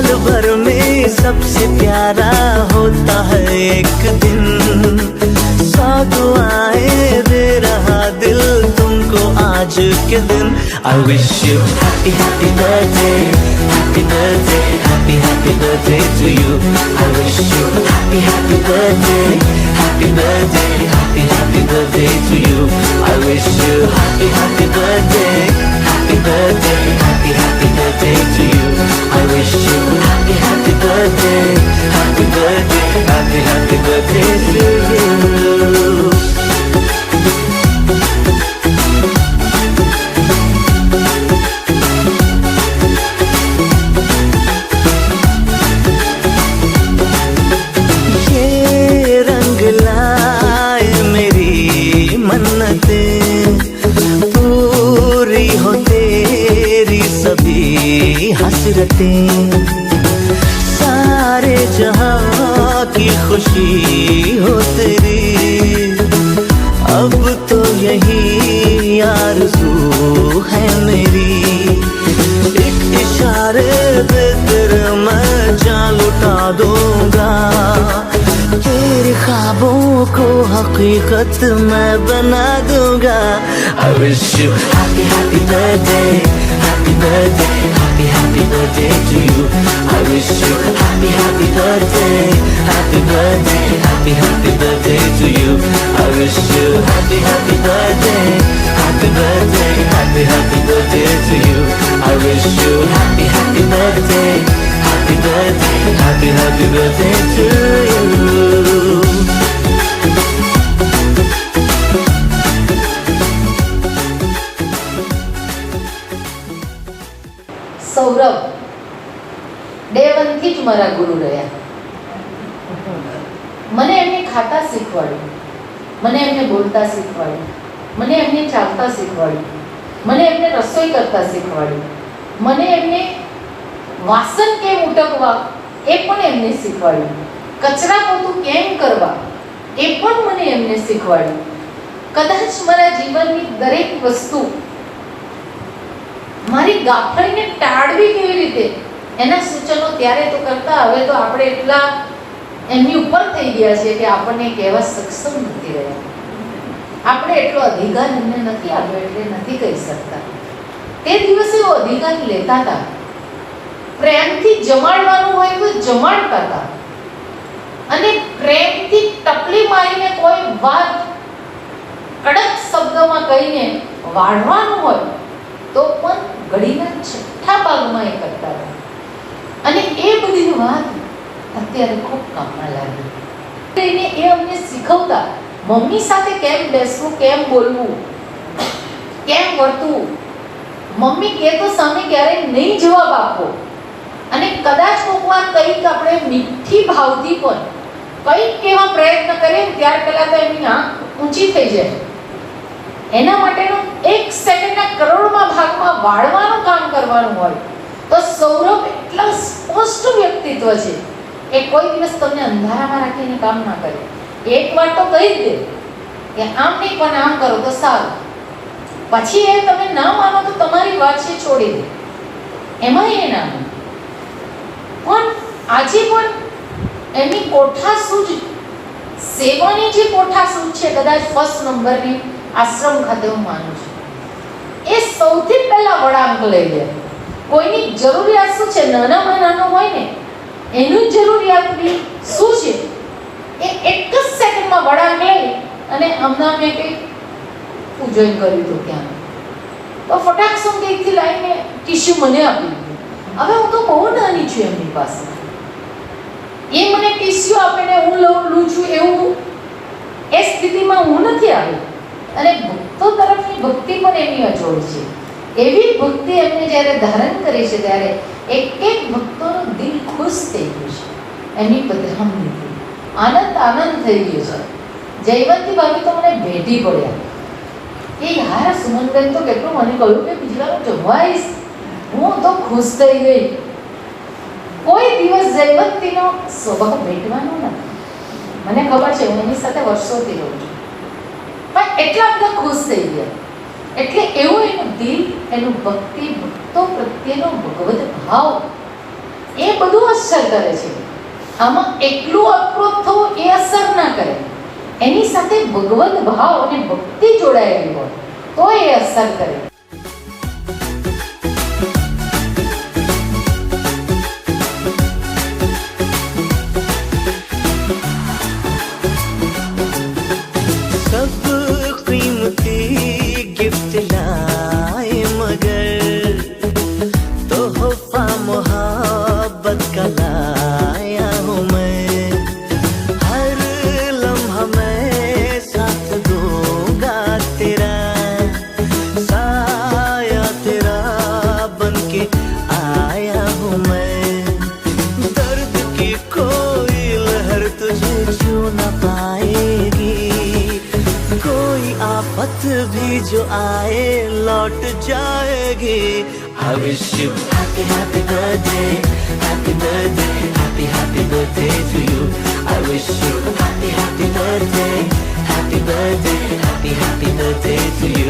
साल भर में सबसे प्यारा होता है एक दिन, 100 दुआएं दे रहा दिल तुमको आज के दिन। I wish you happy happy birthday, happy birthday, happy happy birthday to you. I wish you happy happy birthday, happy birthday, happy happy birthday to you. I wish you happy happy birthday, happy birthday, happy happy birthday to you. I wish you happy happy birthday, happy birthday, happy happy birthday to you. पूरी हो तेरी सभी हसरतें, सारे जहां की खुशी हो तेरी, अब तो यही आरज़ू है मेरी। एक इशारे पे तेरे मैं जान लुटा दूंगा, तेरे ख्वाबों को हकीकत मैं बना दूंगा। I wish you happy happy birthday, happy birthday, happy happy birthday to you. I wish you happy happy birthday, happy birthday, happy happy birthday to you. I wish you happy happy birthday, happy birthday, happy happy birthday to you. I wish you happy happy birthday, happy birthday, happy happy birthday to you. Saurabh day 1 થી જ મારા ગુરુ રહ્યા. મને એમને ખાતા શીખવાડ્યું, મને એમને બોલતા શીખવાડ્યું, મને એમને ચાલતા શીખવાડ્યું, મને એમને રસોઈ કરતા શીખવાડ્યું, મને એમને વાસણ કેમ ઉટકવા એ પણ એમને શીખવાડ્યું, કચરા પોતું કેમ કરવા એ પણ મને એમને શીખવાડ્યું. કદાચ મારા જીવનની દરેક વસ્તુ મારી ગાફડીને ટાળવી કેવી રીતે એના સૂચનો ત્યારે તો કરતા, હવે તો આપણે એટલા એમની ઉપર થઈ ગયા છે કે આપણને કહેવા સક્ષમ નથી રહ્યા. આપણે એટલો અધિકાર એમને નથી આપ્યો એટલે નથી કહી શકતા. તે દિવસે એવો અધિકાર લેતા હતા, પ્રેમથી જમાડવાનું હોય તો જમાડતા હતા, અને પ્રેમથી ટપલી મારીને કોઈ વાત કડક શબ્દમાં કહીને વાળવાનું હોય તો પણ ઘડીના છઠ્ઠા ભાગમાં એ કરતા હતા. અને એ બધી વાત અત્યારે ખૂબ કામમાં લાગી. એને એ અમને શીખવતા, મમ્મી સાથે કેમ બેસવું, કેમ બોલવું, કેમ વર્તવું, મમ્મી કહે તો સામે ક્યારેય નહીં જવાબ આપવો, અને કદાચ કોઈક વાર કંઈક આપણે મીઠી ભાવથી પણ કંઈક કહેવા પ્રયત્ન કરીએ ત્યાર પહેલા તો એમની આંખ ઊંચી થઈ જાય. એના માટેનો 1 સેકન્ડના કરોડમાં ભાગમાં વાળવાનું કામ કરવાનું હોય તો સૌરભ એટલા સ્પષ્ટ વ્યક્તિત્વ છે કે કોઈ દિવસ તમને અંધારામાં રાખીને કામ ના કરે. એક વાર તો કહી જ દે કે આમ નહીં પણ આમ કરો તો સારું, પછી એ તમે ના માનો તો તમારી વાત છે છોડી દે, એમાં એ ના માને. પણ આજે પણ એની કોઠાસૂઝ સેવાની જે કોઠાસૂઝ છે, કદાચ ફર્સ્ટ નંબરની આશ્રમ ખાતે હું માનું છું, એ સૌથી પહેલા વળાંક લઈ લે. કોઈની જરૂરિયાત શું છે, નાનામાં નાનો હોય ને એનું જરૂરિયાત બી શું છે એ એક જ સેકન્ડમાં વળાંક લઈ અને હમણાં મેં કંઈક પૂજન કર્યું હતું ત્યાં, તો ફટાક સંગીતથી લઈને ટીશ્યુ મને આપી દીધું. હવે હું તો બહુ નાની છું એમની પાસે, એ મને ટીશ્યુ આપીને હું લઉં છું એવું એ સ્થિતિમાં હું નથી આવી. અને ભક્તો તરફની ભક્તિ પણ એની અચોડ છે. એવી ભક્તિ એમને જ્યારે ધારણ કરી છે ત્યારે એક એક ભક્તોનું દિલ ખુશ થઈ ગયું છે એમની પધરામણીથી. આનંદ થઈ ગયો છે. જયવંતી ભાભી તો મને ભેટી પડ્યા કે યાર સુમનબેન તો કેટલું મને કહ્યું કે બીજાનું જમવાઈશ, હું તો ખુશ થઈ ગઈ. કોઈ દિવસ જયવંતીનો સ્વભાવ ભેટવાનો નથી, મને ખબર છે, હું એની સાથે વર્ષોથી રહું છું, પણ એટલા બધા ખુશ થઈ ગયા. એટલે એવું એનું દિલ, એનું ભક્તિ, ભક્તો પ્રત્યેનો ભગવદ ભાવ એ બધું અસર કરે છે. આમાં એકલું અપ્રોચ થવું એ અસર ના કરે, એની સાથે ભગવદ ભાવ અને ભક્તિ જોડાયેલી હોય તો એ અસર કરે. सब कीमती गिफ्ट लाए मगर तोहफा मोहब्बत का लाया हूँ मैं. हर लम्हा मैं साथ दूंगा तेरा, साया तेरा बन के आया हूँ मैं. दर्द की कोई लहर तुझे छू न पाएगी, कोई आफत भी जो आए लौट जाएगी. I wish you happy happy birthday, happy birthday, happy happy birthday to you. I wish you happy happy birthday, happy birthday, happy happy birthday to you.